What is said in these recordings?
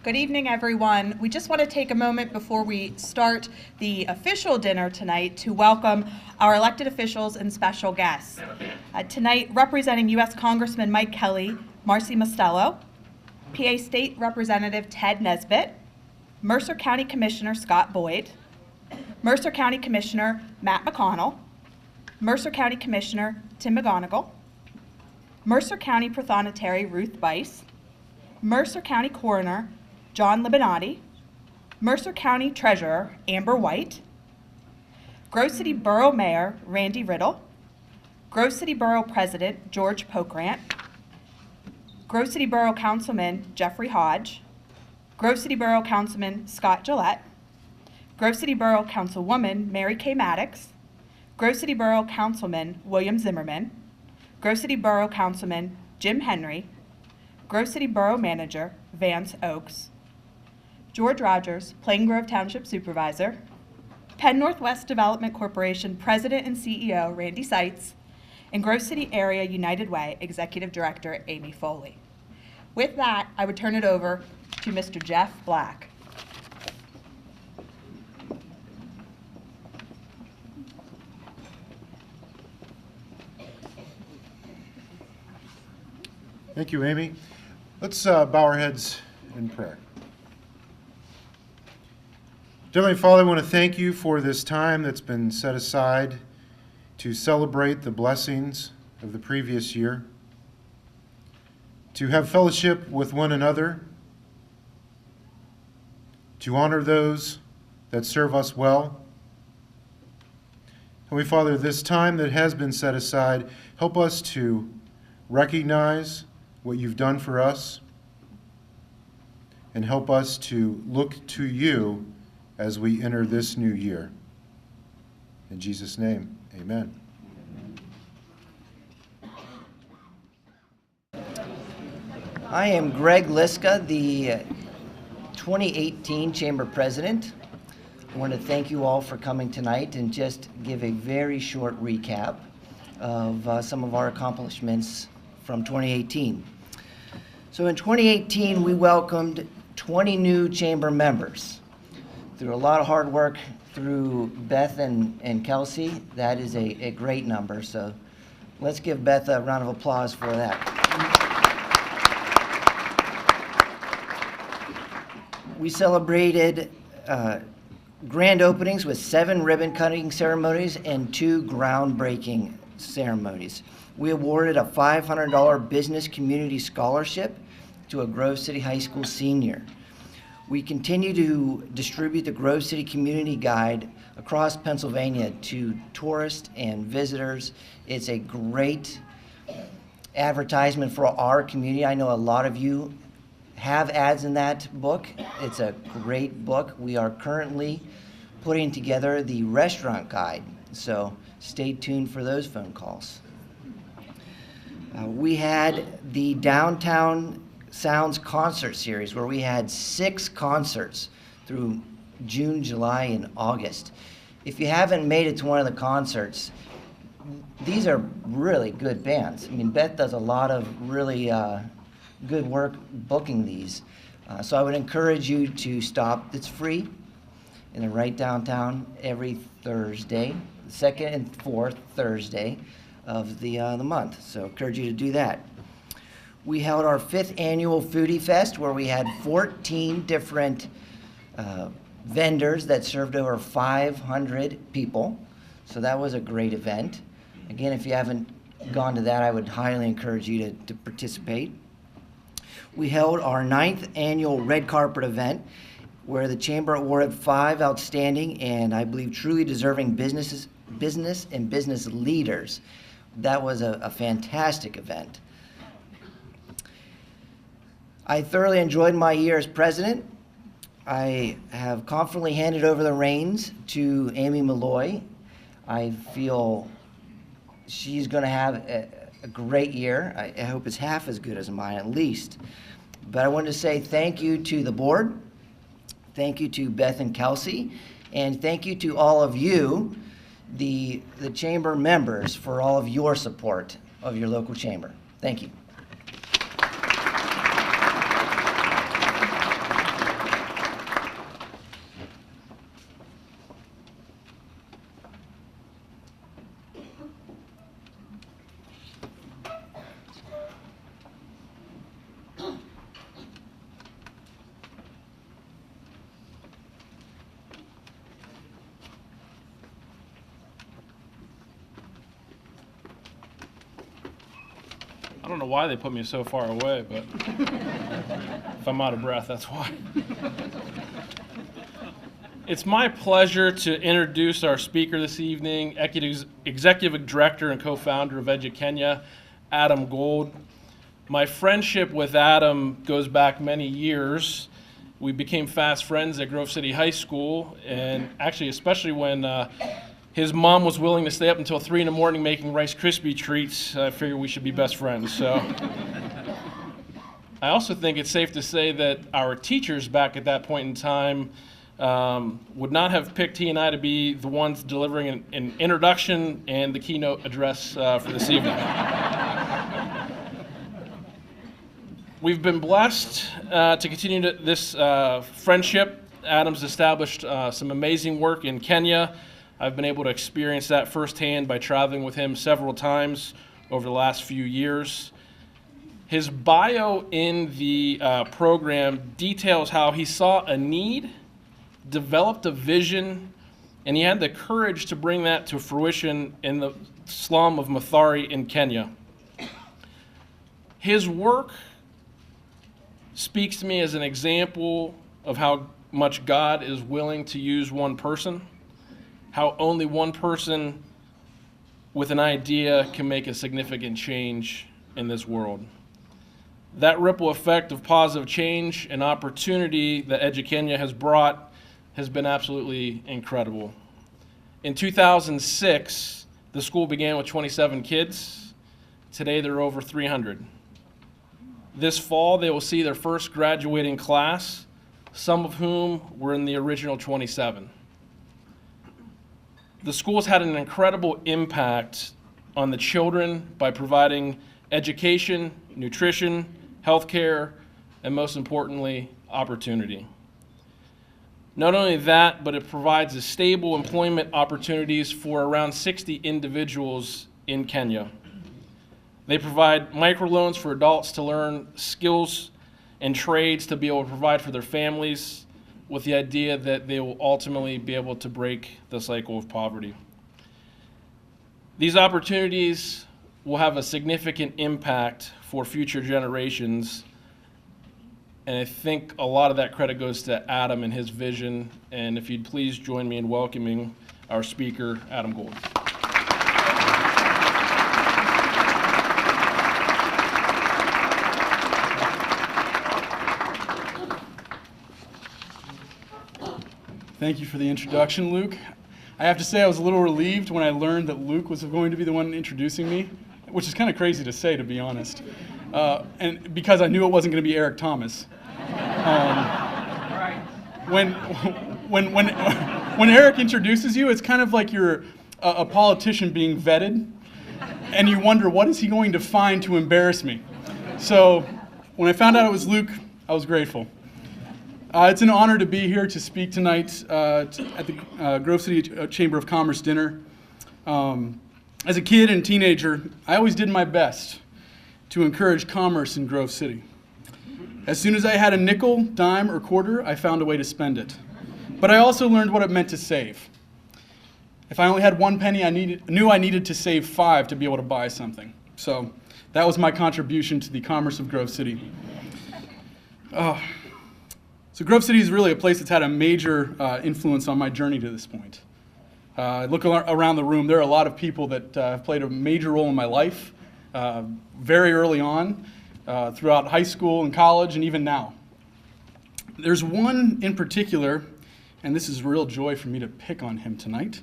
Good evening, everyone. We just want to take a moment before we start the official dinner tonight to welcome our elected officials and special guests. Tonight, representing U.S. Congressman Mike Kelly, Marcy Mostello, PA State Representative Ted Nesbitt, Mercer County Commissioner Scott Boyd, Mercer County Commissioner Matt McConnell, Mercer County Commissioner Tim McGonigal, Mercer County Prothonotary Ruth Bice, Mercer County Coroner John Libinati, Mercer County Treasurer Amber White, Grove City Borough Mayor Randy Riddle, Grove City Borough President George Pokrant, Grove City Borough Councilman Jeffrey Hodge, Grove City Borough Councilman Scott Gillette, Grove City Borough Councilwoman Mary Kay Maddox, Grove City Borough Councilman William Zimmerman, Grove City Borough Councilman Jim Henry, Grove City Borough Manager Vance Oakes, George Rogers, Plain Grove Township Supervisor, Penn Northwest Development Corporation President and CEO Randy Seitz, and Grove City Area United Way Executive Director Amy Foley. With that, I would turn it over to Mr. Jeff Black. Thank you, Amy. Let's bow our heads in prayer. Heavenly Father, I want to thank you for this time that's been set aside to celebrate the blessings of the previous year, to have fellowship with one another, to honor those that serve us well. Heavenly Father, this time that has been set aside, help us to recognize what you've done for us, and help us to look to you as we enter this new year. In Jesus' name, amen. I am Greg Liska, the 2018 Chamber President. I want to thank you all for coming tonight and just give a very short recap of some of our accomplishments from 2018. So in 2018, we welcomed 20 new Chamber members. Through a lot of hard work through Beth and Kelsey, that is a great number. So let's give Beth a round of applause for that. We celebrated grand openings with 7 ribbon cutting ceremonies and 2 groundbreaking ceremonies. We awarded a $500 business community scholarship to a Grove City High School senior. We continue to distribute the Grove City Community Guide across Pennsylvania to tourists and visitors. It's a great advertisement for our community. I know a lot of you have ads in that book. It's a great book. We are currently putting together the restaurant guide, so stay tuned for those phone calls. We had the Downtown Sounds concert series where we had 6 concerts through June, July, and August. If you haven't made it to one of the concerts, these are really good bands. I mean, Beth does a lot of really good work booking these. So I would encourage you to stop. It's free in the right downtown every Thursday, the second and fourth Thursday of the month. So I encourage you to do that. We held our 5th annual Foodie Fest where we had 14 different vendors that served over 500 people. So that was a great event. Again, if you haven't gone to that, I would highly encourage you to participate. We held our 9th annual Red Carpet event where the Chamber awarded 5 outstanding and I believe truly deserving business and business leaders. That was a fantastic event. I thoroughly enjoyed my year as president. I have confidently handed over the reins to Amy Malloy. I feel she's going to have a great year. I hope it's half as good as mine at least. But I wanted to say thank you to the board, thank you to Beth and Kelsey, and thank you to all of you, the chamber members, for all of your support of your local chamber. Thank you. don't know why they put me so far away, but if I'm out of breath, that's why. It's my pleasure to introduce our speaker this evening, Executive Director and co-founder of EduKenya, Adam Gold. My friendship with Adam goes back many years. We became fast friends at Grove City High School, and actually especially when his mom was willing to stay up until 3 in the morning making Rice Krispie treats, I figured we should be best friends. So I also think it's safe to say that our teachers back at that point in time would not have picked he and I to be the ones delivering an introduction and the keynote address for this evening. We've been blessed to continue this friendship. Adam's established some amazing work in Kenya. I've been able to experience that firsthand by traveling with him several times over the last few years. His bio in the program details how he saw a need, developed a vision, and he had the courage to bring that to fruition in the slum of Mathare in Kenya. His work speaks to me as an example of how much God is willing to use one person, how only one person with an idea can make a significant change in this world. That ripple effect of positive change and opportunity that EduKenya has brought has been absolutely incredible. In 2006, the school began with 27 kids. Today, there are over 300. This fall, they will see their first graduating class, some of whom were in the original 27. The school has had an incredible impact on the children by providing education, nutrition, healthcare, and most importantly, opportunity. Not only that, but it provides a stable employment opportunities for around 60 individuals in Kenya. They provide microloans for adults to learn skills and trades to be able to provide for their families, with the idea that they will ultimately be able to break the cycle of poverty. These opportunities will have a significant impact for future generations, and I think a lot of that credit goes to Adam and his vision. And if you'd please join me in welcoming our speaker, Adam Gold. Thank you for the introduction, Luke. I have to say I was a little relieved when I learned that Luke was going to be the one introducing me, which is kind of crazy to say, to be honest. And because I knew it wasn't going to be Eric Thomas. When Eric introduces you, it's kind of like you're a politician being vetted, and you wonder, what is he going to find to embarrass me? So when I found out it was Luke, I was grateful. It's an honor to be here to speak tonight at the Grove City Chamber of Commerce dinner. As a kid and teenager, I always did my best to encourage commerce in Grove City. As soon as I had a nickel, dime, or quarter, I found a way to spend it. But I also learned what it meant to save. If I only had 1 penny, I knew I needed to save 5 to be able to buy something. So that was my contribution to the commerce of Grove City. So Grove City is really a place that's had a major influence on my journey to this point. I look around the room, there are a lot of people that have played a major role in my life very early on, throughout high school and college, and even now. There's one in particular, and this is a real joy for me to pick on him tonight.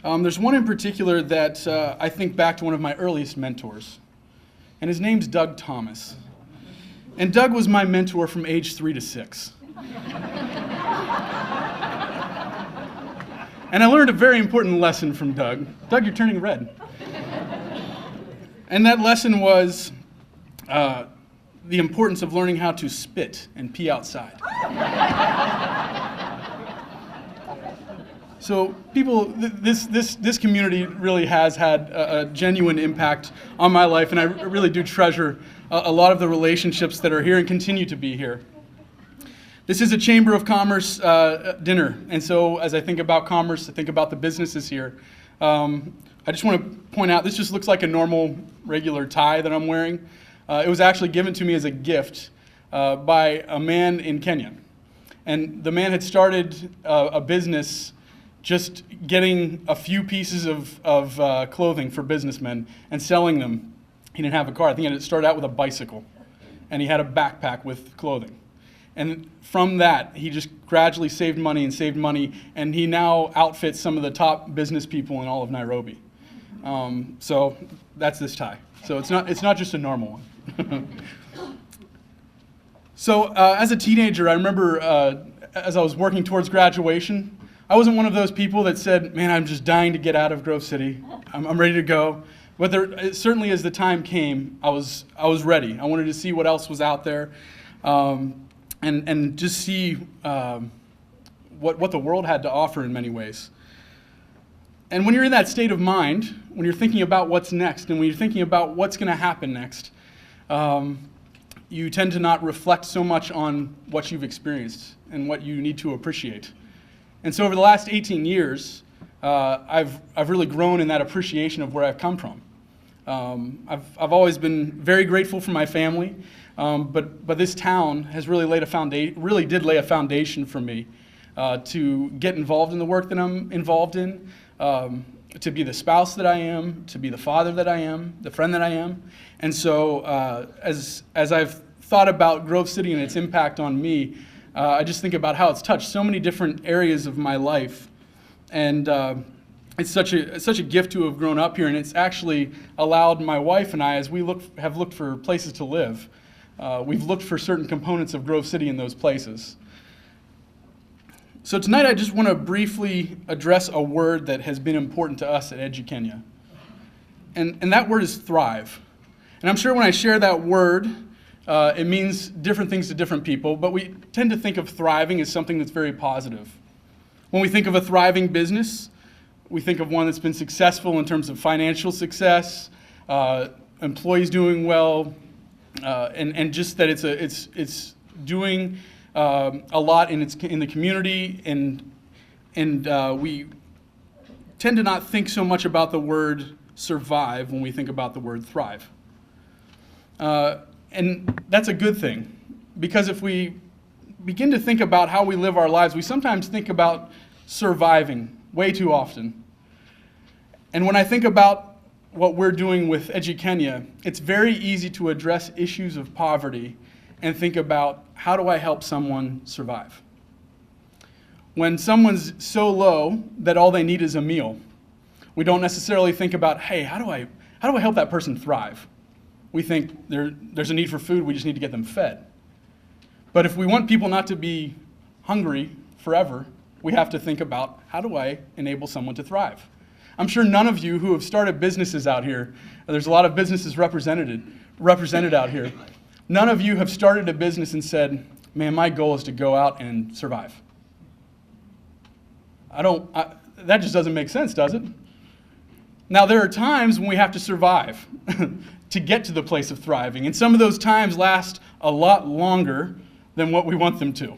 There's one in particular that I think back to one of my earliest mentors, and his name's Doug Thomas. And Doug was my mentor from age 3 to 6. And I learned a very important lesson from Doug. Doug, you're turning red. And that lesson was the importance of learning how to spit and pee outside. So people, this community really has had a genuine impact on my life, and I really do treasure a lot of the relationships that are here and continue to be here. This is a Chamber of Commerce dinner, and so as I think about commerce, I think about the businesses here. I just want to point out, this just looks like a normal, regular tie that I'm wearing. It was actually given to me as a gift by a man in Kenya. And the man had started a business just getting a few pieces of clothing for businessmen and selling them. He didn't have a car. I think it started out with a bicycle. And he had a backpack with clothing. And from that, he just gradually saved money, and he now outfits some of the top business people in all of Nairobi. So that's this tie. So it's not just a normal one. So as a teenager, I remember as I was working towards graduation, I wasn't one of those people that said, man, I'm just dying to get out of Grove City. I'm ready to go. But certainly as the time came, I was ready. I wanted to see what else was out there, and just see what the world had to offer in many ways. And when you're in that state of mind, when you're thinking about what's next, and when you're thinking about what's going to happen next, you tend to not reflect so much on what you've experienced and what you need to appreciate. And so over the last 18 years, I've really grown in that appreciation of where I've come from. I've always been very grateful for my family, but this town has really did lay a foundation for me to get involved in the work that I'm involved in, to be the spouse that I am, to be the father that I am, the friend that I am. And so as I've thought about Grove City and its impact on me, I just think about how it's touched so many different areas of my life. And it's such a gift to have grown up here, and it's actually allowed my wife and I, as we have looked for places to live, we've looked for certain components of Grove City in those places. So tonight I just want to briefly address a word that has been important to us at EduKenya. And that word is thrive. And I'm sure when I share that word, it means different things to different people, but we tend to think of thriving as something that's very positive. When we think of a thriving business, we think of one that's been successful in terms of financial success, employees doing well, and just that it's doing a lot in the community, and we tend to not think so much about the word survive when we think about the word thrive. And that's a good thing, because if we begin to think about how we live our lives, we sometimes think about surviving way too often. And when I think about what we're doing with EduKenya, it's very easy to address issues of poverty and think about, how do I help someone survive? When someone's so low that all they need is a meal, we don't necessarily think about, hey, how do I help that person thrive? We think there's a need for food, we just need to get them fed. But if we want people not to be hungry forever, we have to think about, how do I enable someone to thrive? I'm sure none of you who have started businesses out here, there's a lot of businesses represented out here, none of you have started a business and said, man, my goal is to go out and survive. That just doesn't make sense, does it? Now, there are times when we have to survive to get to the place of thriving, and some of those times last a lot longer than what we want them to.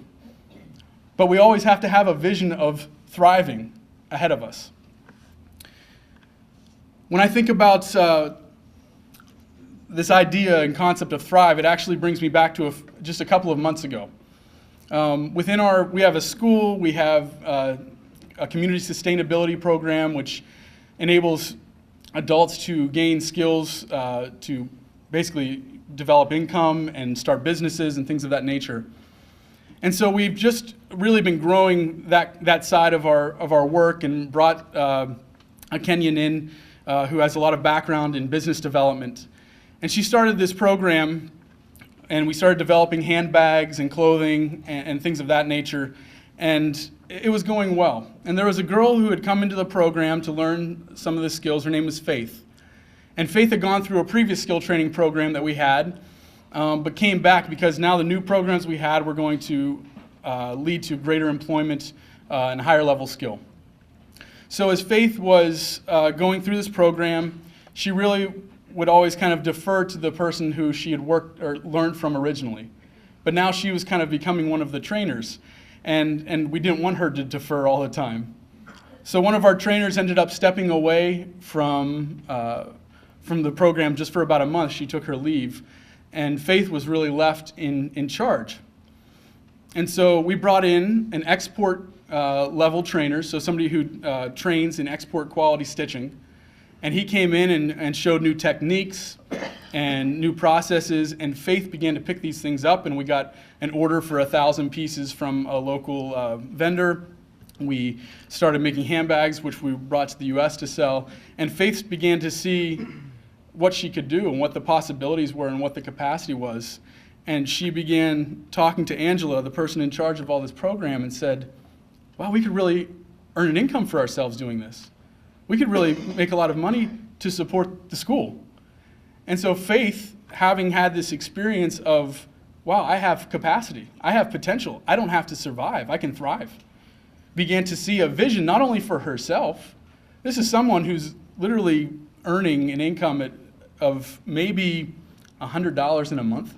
But we always have to have a vision of thriving ahead of us. When I think about this idea and concept of thrive, it actually brings me back to just a couple of months ago. We have a school, we have a community sustainability program which enables adults to gain skills to basically develop income and start businesses and things of that nature. And so we've just really been growing that side of our work, and brought a Kenyan in who has a lot of background in business development. And she started this program, and we started developing handbags and clothing and things of that nature. And it was going well. And there was a girl who had come into the program to learn some of the skills. Her name was Faith. And Faith had gone through a previous skill training program that we had, but came back because now the new programs we had were going to lead to greater employment and higher level skill. So as Faith was going through this program, she really would always kind of defer to the person who she had worked or learned from originally. But now she was kind of becoming one of the trainers. And we didn't want her to defer all the time. So one of our trainers ended up stepping away from the program just for about a month. She took her leave. and Faith was really left in charge. And so we brought in an export level trainer, so somebody who trains in export quality stitching. And he came in and showed new techniques and new processes, and Faith began to pick these things up, and we got an order for 1,000 pieces from a local vendor. We started making handbags, which we brought to the U.S. to sell, and Faith began to see what she could do and what the possibilities were and what the capacity was. And she began talking to Angela, the person in charge of all this program, and said, wow, we could really earn an income for ourselves doing this. We could really make a lot of money to support the school. And so Faith, having had this experience of, wow, I have capacity, I have potential, I don't have to survive, I can thrive, began to see a vision not only for herself. This is someone who's literally earning an income of maybe $100 in a month,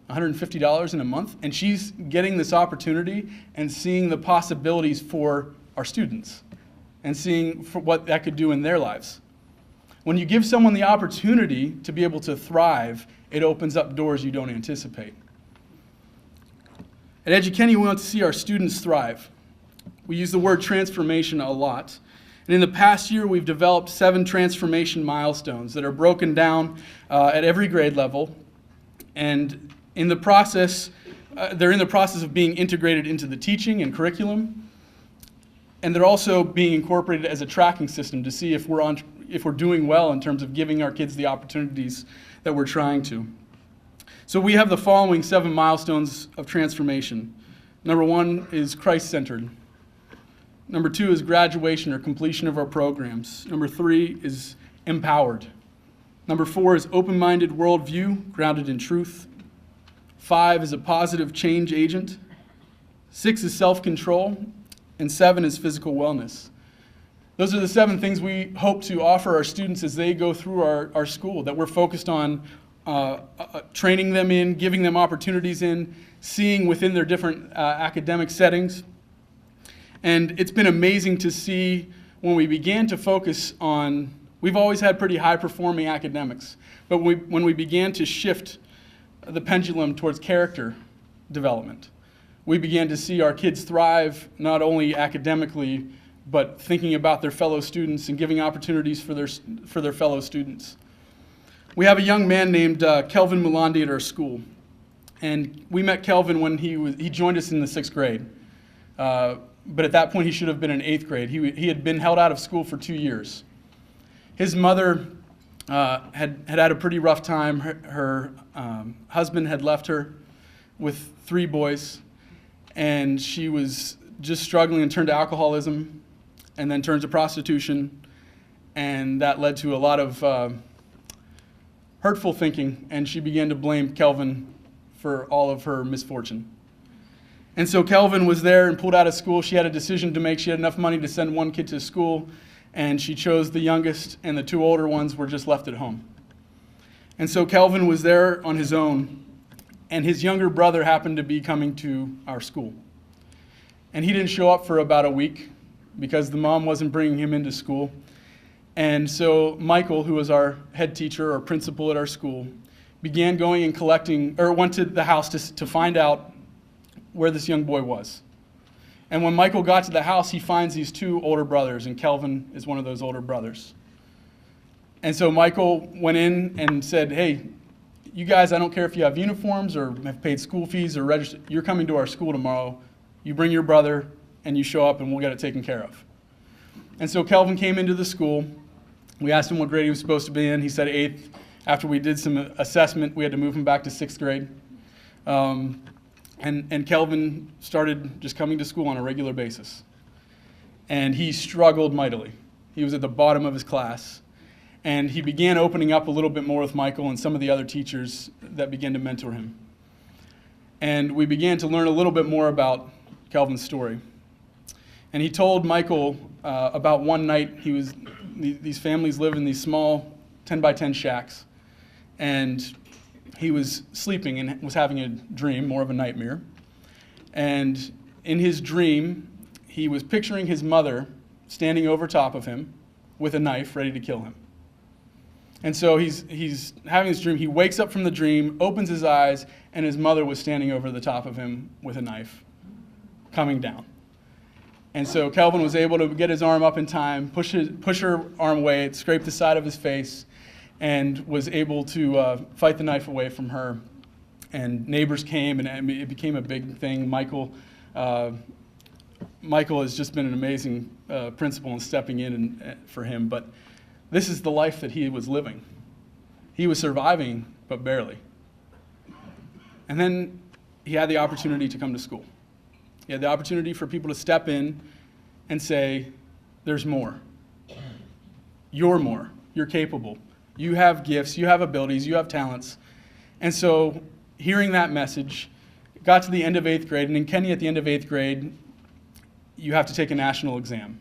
$150 in a month, and she's getting this opportunity and seeing the possibilities for our students and seeing for what that could do in their lives. When you give someone the opportunity to be able to thrive, it opens up doors you don't anticipate. At EduKenny, we want to see our students thrive. We use the word transformation a lot. And in the past year, we've developed 7 transformation milestones that are broken down at every grade level. And in the process, they're in the process of being integrated into the teaching and curriculum. And they're also being incorporated as a tracking system to see if we're doing well in terms of giving our kids the opportunities that we're trying to. So we have the following 7 milestones of transformation. Number 1 is Christ-centered. Number 2 is graduation or completion of our programs. Number 3 is empowered. Number 4 is open-minded worldview grounded in truth. 5 is a positive change agent. 6 is self-control. And 7 is physical wellness. Those are the 7 things we hope to offer our students as they go through our school, that we're focused on training them in, giving them opportunities in, seeing within their different academic settings. And it's been amazing to see when we began to focus on, we've always had pretty high-performing academics, but when we began to shift the pendulum towards character development, we began to see our kids thrive not only academically, but thinking about their fellow students and giving opportunities for their fellow students. We have a young man named Kelvin Mulandi at our school. And we met Kelvin when he joined us in the 6th grade. But at that point, he should have been in 8th grade. He had been held out of school for 2 years. His mother had a pretty rough time. Her husband had left her with 3 boys. And she was just struggling and turned to alcoholism and then turned to prostitution. And that led to a lot of hurtful thinking. And she began to blame Kelvin for all of her misfortune. And so Kelvin was there and pulled out of school. She had a decision to make. She had enough money to send 1 kid to school. And she chose the youngest, and the 2 older ones were just left at home. And so Kelvin was there on his own. And his younger brother happened to be coming to our school. And he didn't show up for about a week because the mom wasn't bringing him into school. And so Michael, who was our head teacher or principal at our school, began going and collecting, or went to the house to find out where this young boy was. And when Michael got to the house, he finds these 2 older brothers, and Kelvin is one of those older brothers. And so Michael went in and said, hey, you guys, I don't care if you have uniforms or have paid school fees or registered, you're coming to our school tomorrow. You bring your brother and you show up and we'll get it taken care of. And so Kelvin came into the school. We asked him what grade he was supposed to be in. He said 8th. After we did some assessment, we had to move him back to 6th grade. And Kelvin started just coming to school on a regular basis. And he struggled mightily. He was at the bottom of his class. And he began opening up a little bit more with Michael and some of the other teachers that began to mentor him. And we began to learn a little bit more about Kelvin's story. And he told Michael about one night, these families live in these small 10-by-10 shacks. And he was sleeping and was having a dream, more of a nightmare. And in his dream, he was picturing his mother standing over top of him with a knife ready to kill him. And so he's having this dream. He wakes up from the dream, opens his eyes, and his mother was standing over the top of him with a knife, coming down. And so Kelvin was able to get his arm up in time, push her arm away, it scraped the side of his face, and was able to fight the knife away from her. And neighbors came, and it became a big thing. Michael has just been an amazing principal in stepping in for him. But this is the life that he was living. He was surviving, but barely. And then he had the opportunity to come to school. He had the opportunity for people to step in and say, there's more. You're more. You're capable. You have gifts. You have abilities. You have talents. And so hearing that message, got to the end of 8th grade, and in Kenya at the end of 8th grade, you have to take a national exam.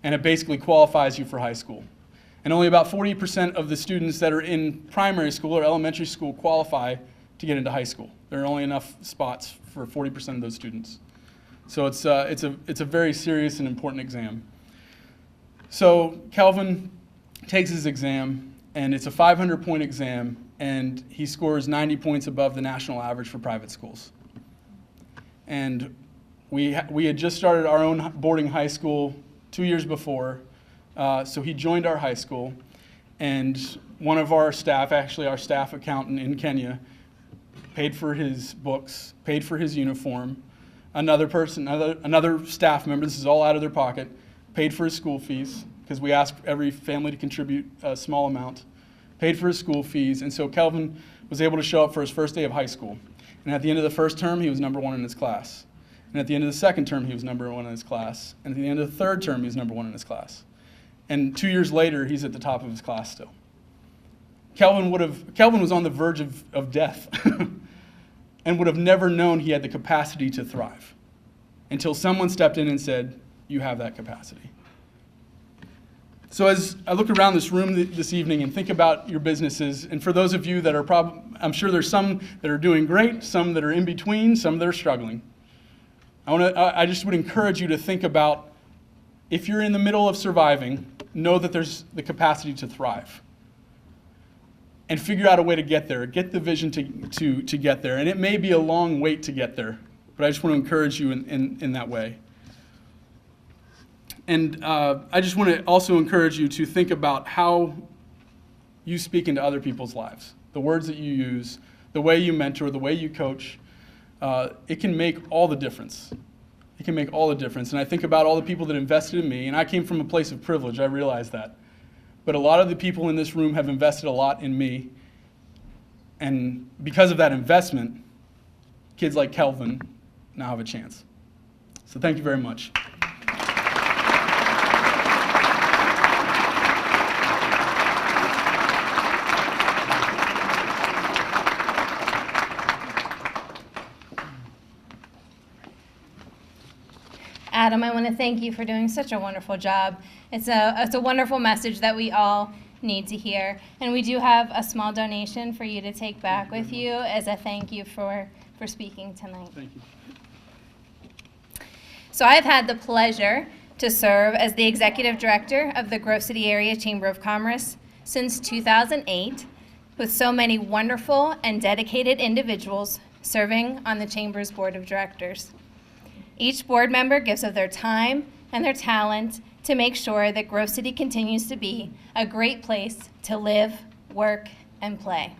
And it basically qualifies you for high school. And only about 40% of the students that are in primary school or elementary school qualify to get into high school. There are only enough spots for 40% of those students. So it's a very serious and important exam. So Kelvin takes his exam, and it's a 500-point exam, and he scores 90 points above the national average for private schools. And we had just started our own boarding high school 2 years before, so he joined our high school, and one of our staff, actually our staff accountant in Kenya, paid for his books, paid for his uniform. Another staff member, this is all out of their pocket, paid for his school fees, because we asked every family to contribute a small amount, paid for his school fees, and so Kelvin was able to show up for his first day of high school. And at the end of the first term, he was number 1 in his class. And at the end of the second term, he was number 1 in his class. And at the end of the third term, he was number 1 in his class. And 2 years later, he's at the top of his class still. Kelvin was on the verge of death and would have never known he had the capacity to thrive until someone stepped in and said, you have that capacity. So as I look around this room this evening and think about your businesses, and for those of you that are I'm sure there's some that are doing great, some that are in between, some that are struggling. I just would encourage you to think about, if you're in the middle of surviving, know that there's the capacity to thrive. And figure out a way to get there. Get the vision to get there. And it may be a long wait to get there, but I just want to encourage you in that way. And I just want to also encourage you to think about how you speak into other people's lives. The words that you use, the way you mentor, the way you coach, it can make all the difference. It can make all the difference. And I think about all the people that invested in me, and I came from a place of privilege, I realize that. But a lot of the people in this room have invested a lot in me. And because of that investment, kids like Kelvin now have a chance. So thank you very much. Adam, I want to thank you for doing such a wonderful job. It's a wonderful message that we all need to hear. And we do have a small donation for you to take back with you as a thank you for speaking tonight. Thank you. So I've had the pleasure to serve as the Executive Director of the Grove City Area Chamber of Commerce since 2008, with so many wonderful and dedicated individuals serving on the Chamber's Board of Directors. Each board member gives of their time and their talent to make sure that Grove City continues to be a great place to live, work, and play.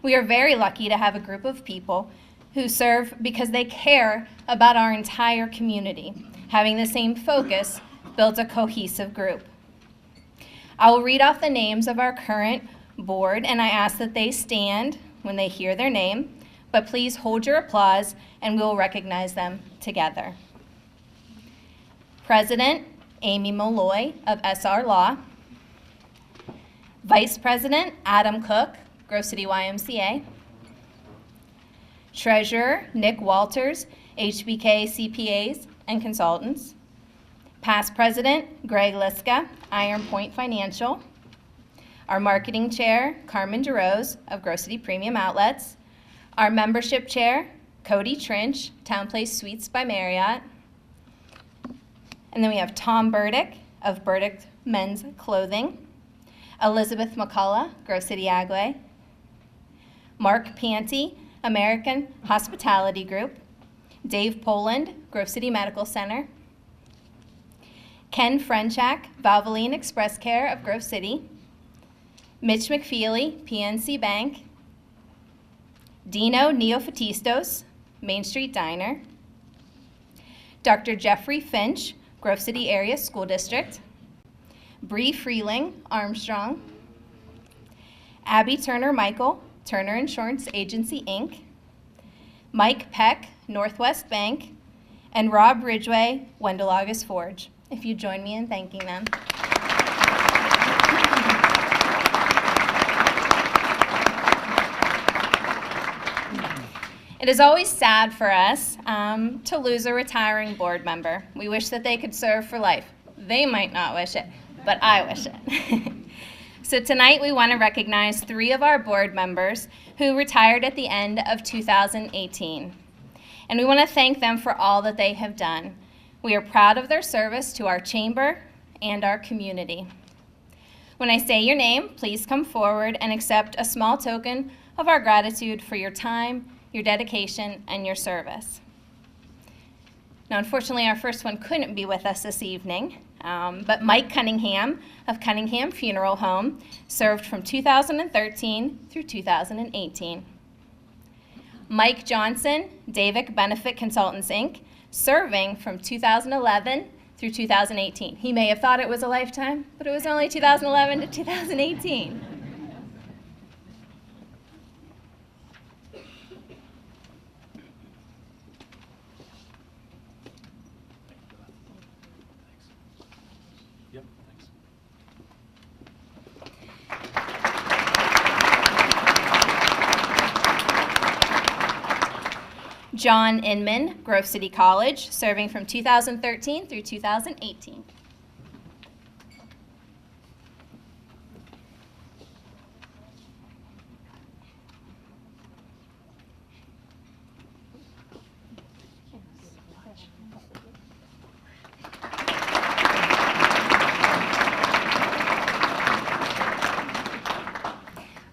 We are very lucky to have a group of people who serve because they care about our entire community. Having the same focus builds a cohesive group. I will read off the names of our current board, and I ask that they stand when they hear their name, but please hold your applause and we will recognize them together. President Amy Molloy of SR Law. Vice President Adam Cook, Grove City YMCA. Treasurer Nick Walters, HBK CPAs and Consultants. Past President Greg Liska, Iron Point Financial. Our Marketing Chair, Carmen DeRose of Grove City Premium Outlets. Our Membership Chair, Cody Trinch, Town Place Suites by Marriott. And then we have Tom Burdick of Burdick Men's Clothing. Elizabeth McCullough, Grove City Agway. Mark Panty, American Hospitality Group. Dave Poland, Grove City Medical Center. Ken Frenchak, Valvoline Express Care of Grove City. Mitch McFeely, PNC Bank. Dino Neofatistos, Main Street Diner. Dr. Jeffrey Finch, Grove City Area School District. Bree Freeling, Armstrong. Abby Turner Michael, Turner Insurance Agency, Inc. Mike Peck, Northwest Bank. And Rob Ridgway, Wendell August Forge. If you join me in thanking them. It is always sad for us to lose a retiring board member. We wish that they could serve for life. They might not wish it, but I wish it. So tonight we want to recognize 3 of our board members who retired at the end of 2018. And we want to thank them for all that they have done. We are proud of their service to our chamber and our community. When I say your name, please come forward and accept a small token of our gratitude for your time, your dedication, and your service. Now, unfortunately, our first one couldn't be with us this evening, but Mike Cunningham of Cunningham Funeral Home served from 2013 through 2018. Mike Johnson, Davic Benefit Consultants, Inc., serving from 2011 through 2018. He may have thought it was a lifetime, but it was only 2011 to 2018. John Inman, Grove City College, serving from 2013 through 2018.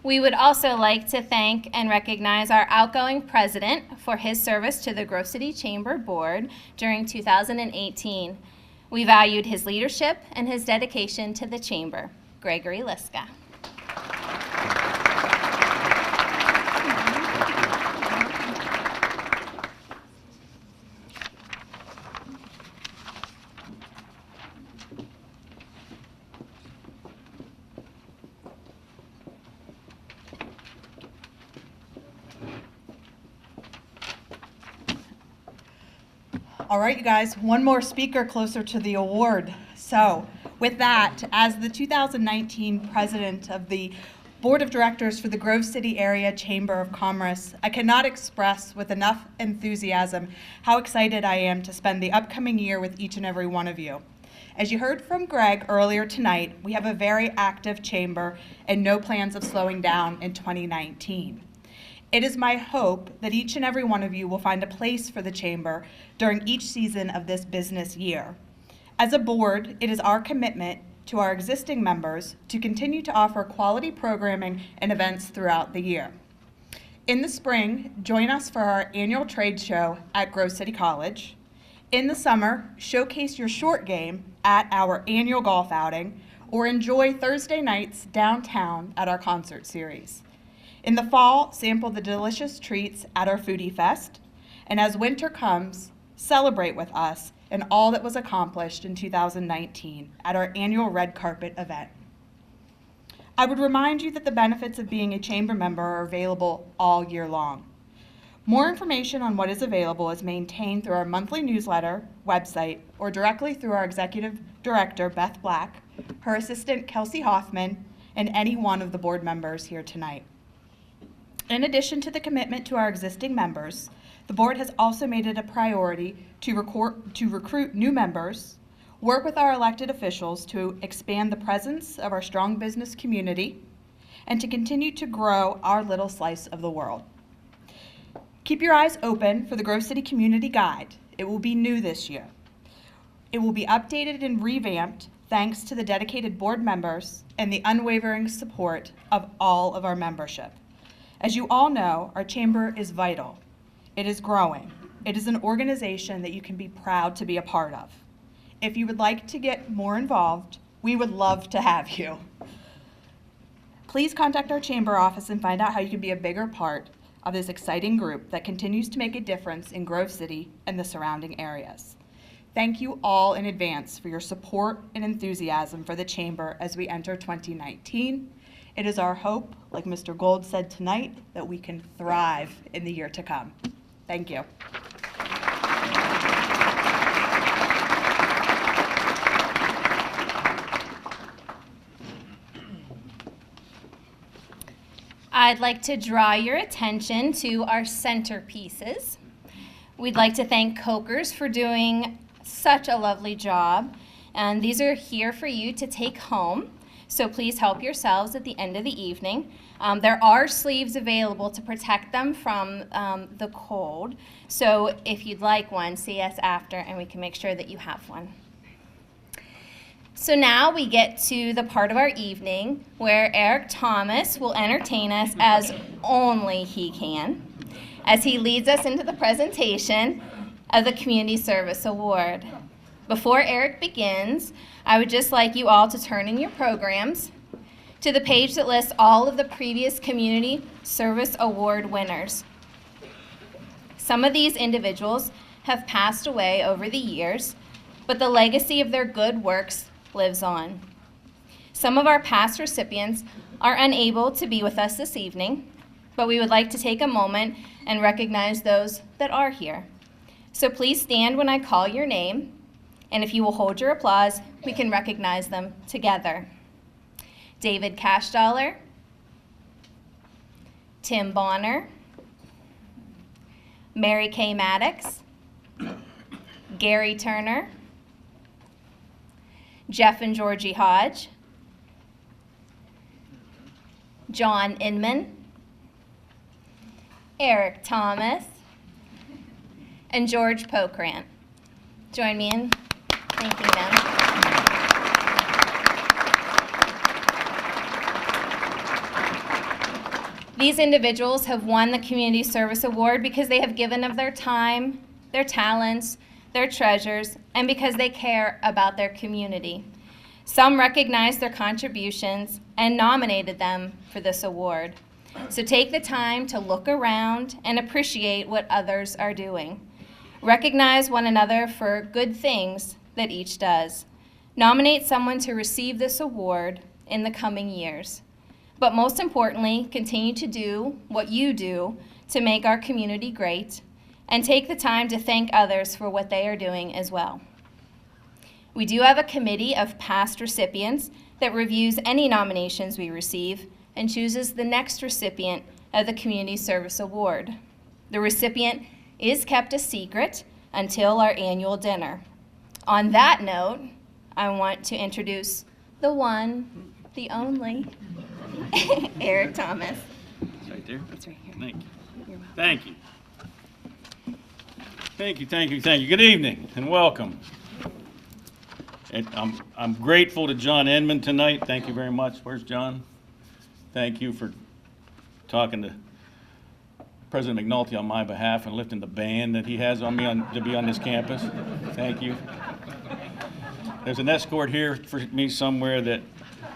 We would also like to thank and recognize our outgoing president for his service to the Grove City Chamber Board during 2018. We valued his leadership and his dedication to the chamber. Gregory Liska. All right, you guys, one more speaker closer to the award. So with that, as the 2019 president of the Board of Directors for the Grove City Area Chamber of Commerce, I cannot express with enough enthusiasm how excited I am to spend the upcoming year with each and every one of you. As you heard from Greg earlier tonight, we have a very active chamber and no plans of slowing down in 2019. It is my hope that each and every one of you will find a place for the chamber during each season of this business year. As a board, it is our commitment to our existing members to continue to offer quality programming and events throughout the year. In the spring, join us for our annual trade show at Grove City College. In the summer, showcase your short game at our annual golf outing, or enjoy Thursday nights downtown at our concert series. In the fall, sample the delicious treats at our Foodie Fest, and as winter comes, celebrate with us and all that was accomplished in 2019 at our annual Red Carpet event. I would remind you that the benefits of being a chamber member are available all year long. More information on what is available is maintained through our monthly newsletter, website, or directly through our executive director, Beth Black, her assistant, Kelsey Hoffman, and any one of the board members here tonight. In addition to the commitment to our existing members, the board has also made it a priority to recruit new members, work with our elected officials to expand the presence of our strong business community, and to continue to grow our little slice of the world. Keep your eyes open for the Grove City Community Guide. It will be new this year. It will be updated and revamped thanks to the dedicated board members and the unwavering support of all of our membership. As you all know, our chamber is vital. It is growing. It is an organization that you can be proud to be a part of. If you would like to get more involved, we would love to have you. Please contact our chamber office and find out how you can be a bigger part of this exciting group that continues to make a difference in Grove City and the surrounding areas. Thank you all in advance for your support and enthusiasm for the chamber as we enter 2019. It is our hope, like Mr. Gold said tonight, that we can thrive in the year to come. Thank you. I'd like to draw your attention to our centerpieces. We'd like to thank Cokers for doing such a lovely job, and these are here for you to take home, so please help yourselves at the end of the evening. There are sleeves available to protect them from the cold, so if you'd like one, see us after and we can make sure that you have one. So now we get to the part of our evening where Eric Thomas will entertain us as only he can, as he leads us into the presentation of the Community Service Award. Before Eric begins, I would just like you all to turn in your programs to the page that lists all of the previous Community Service Award winners. Some of these individuals have passed away over the years, but the legacy of their good works lives on. Some of our past recipients are unable to be with us this evening, but we would like to take a moment and recognize those that are here. So please stand when I call your name, and if you will hold your applause, we can recognize them together. David Cashdollar, Tim Bonner, Mary Kay Maddox, Gary Turner, Jeff and Georgie Hodge, John Inman, Eric Thomas, and George Pokrant. Join me in thanking them. These individuals have won the Community Service Award because they have given of their time, their talents, their treasures, and because they care about their community. Some recognized their contributions and nominated them for this award. So take the time to look around and appreciate what others are doing. Recognize one another for good things that each does. Nominate someone to receive this award in the coming years. But most importantly, continue to do what you do to make our community great, and take the time to thank others for what they are doing as well. We do have a committee of past recipients that reviews any nominations we receive and chooses the next recipient of the Community Service Award. The recipient is kept a secret until our annual dinner. On that note, I want to introduce the one, the only, Eric Thomas. It's right there? It's right here. Thank you. You're welcome. Thank you. Thank you, thank you, thank you. Good evening and welcome. And I'm grateful to John Inman tonight. Thank you very much. Where's John? Thank you for talking to President McNulty on my behalf and lifting the ban that he has on me to be on this campus. Thank you. There's an escort here for me somewhere that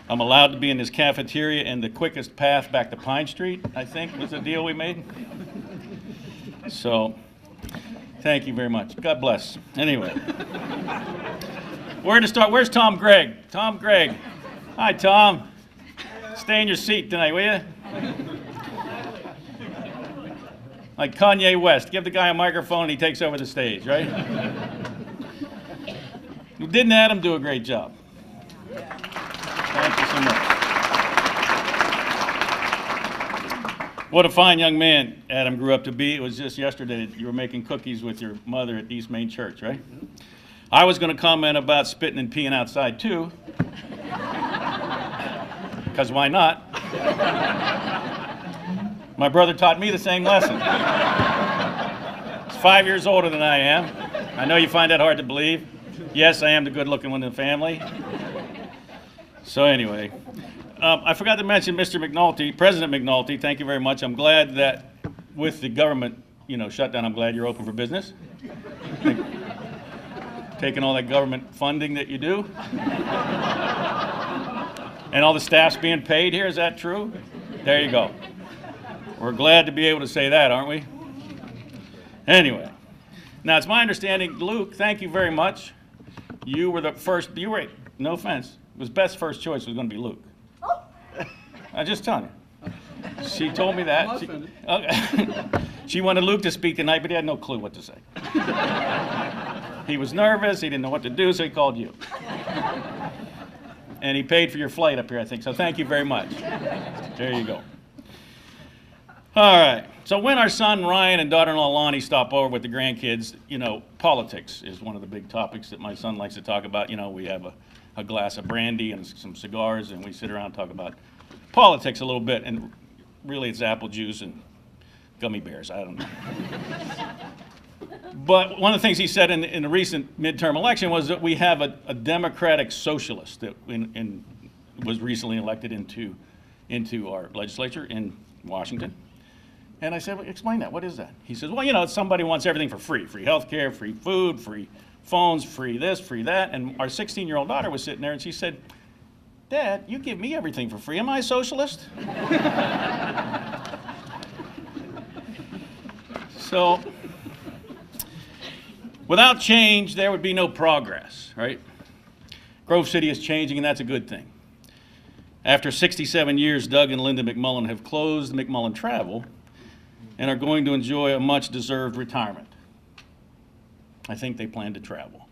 I'm allowed to be in this cafeteria and the quickest path back to Pine Street, I think, was the deal we made. So, thank you very much. God bless. Anyway. Where to start? Where's Tom Gregg? Tom Gregg. Hi, Tom. Stay in your seat tonight, will you? Like Kanye West. Give the guy a microphone and he takes over the stage, right? Didn't Adam do a great job? Thank you so much. What a fine young man Adam grew up to be. It was just yesterday that you were making cookies with your mother at East Main Church, right? I was going to comment about spitting and peeing outside too, because why not? My brother taught me the same lesson. He's 5 years older than I am. I know you find that hard to believe. Yes, I am the good-looking one in the family. So anyway, I forgot to mention Mr. McNulty, President McNulty. Thank you very much. I'm glad that with the government, shutdown, I'm glad you're open for business. Taking all that government funding that you do. And all the staff's being paid here, is that true? There you go. We're glad to be able to say that, aren't we? Anyway, now it's my understanding, Luke, thank you very much. You were the first, no offense, it was Beth's first choice was going to be Luke. I'm just telling you. She told me that. She wanted Luke to speak tonight, but he had no clue what to say. He was nervous, he didn't know what to do, so he called you. And he paid for your flight up here, I think, so thank you very much. There you go. All right, so when our son Ryan and daughter-in-law Lonnie stop over with the grandkids, politics is one of the big topics that my son likes to talk about. We have a glass of brandy and some cigars, and we sit around and talk about politics a little bit, and really it's apple juice and gummy bears, I don't know. But one of the things he said in the recent midterm election was that we have a democratic socialist that was recently elected into our legislature in Washington. And I said, well, explain that. What is that? He says, well, somebody wants everything for free. Free health care, free food, free phones, free this, free that. And our 16-year-old daughter was sitting there and she said, Dad, you give me everything for free. Am I a socialist? So, without change, there would be no progress, right? Grove City is changing, and that's a good thing. After 67 years, Doug and Linda McMullen have closed McMullen Travel and are going to enjoy a much-deserved retirement. I think they plan to travel.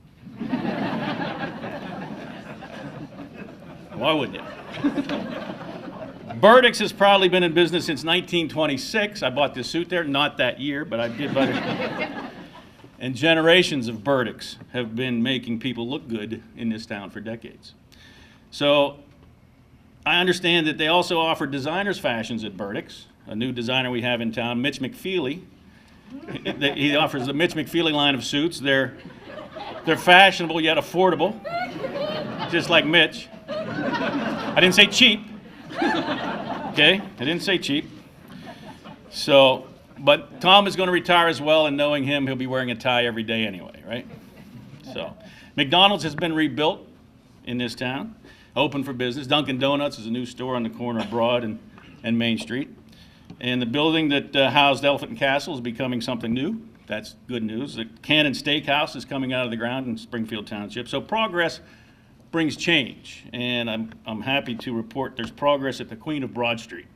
Why wouldn't you? Burdick's has probably been in business since 1926. I bought this suit there, not that year, but I did buy it. And generations of Burdick's have been making people look good in this town for decades. So I understand that they also offer designers fashions at Burdick's. A new designer we have in town, Mitch McFeely. He offers the Mitch McFeely line of suits. They're fashionable yet affordable, just like Mitch. I didn't say cheap. Okay, I didn't say cheap. So, but Tom is going to retire as well, and knowing him, he'll be wearing a tie every day anyway, right? So, McDonald's has been rebuilt in this town, open for business. Dunkin' Donuts is a new store on the corner of Broad and Main Street. And the building that housed Elephant and Castle is becoming something new. That's good news. The Cannon Steakhouse is coming out of the ground in Springfield Township. So progress brings change, and I'm happy to report there's progress at the Queen of Broad Street.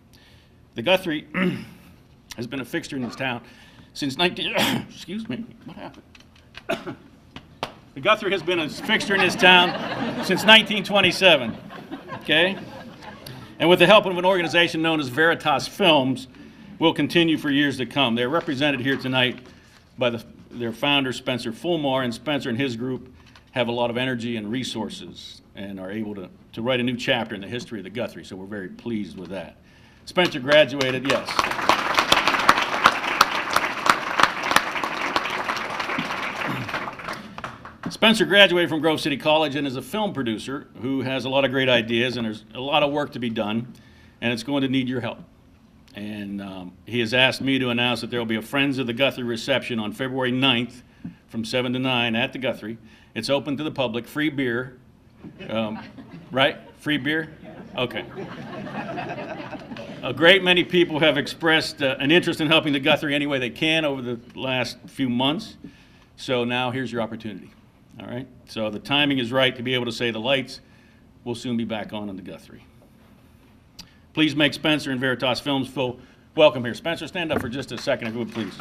The Guthrie has been a fixture in this town since excuse me, what happened? The Guthrie has been a fixture in this town since 1927, okay? And with the help of an organization known as Veritas Films, will continue for years to come. They're represented here tonight by their founder, Spencer Fulmar, and Spencer and his group have a lot of energy and resources and are able to write a new chapter in the history of the Guthrie, so we're very pleased with that. Spencer graduated, yes. Spencer graduated from Grove City College and is a film producer who has a lot of great ideas, and there's a lot of work to be done, and it's going to need your help. And he has asked me to announce that there will be a Friends of the Guthrie reception on February 9th from 7 to 9 at the Guthrie. It's open to the public, free beer, right? Free beer? Okay. A great many people have expressed an interest in helping the Guthrie any way they can over the last few months. So now here's your opportunity, all right? So the timing is right to be able to say the lights will soon be back on in the Guthrie. Please make Spencer and Veritas Films feel welcome here. Spencer, stand up for just a second, if you would, please.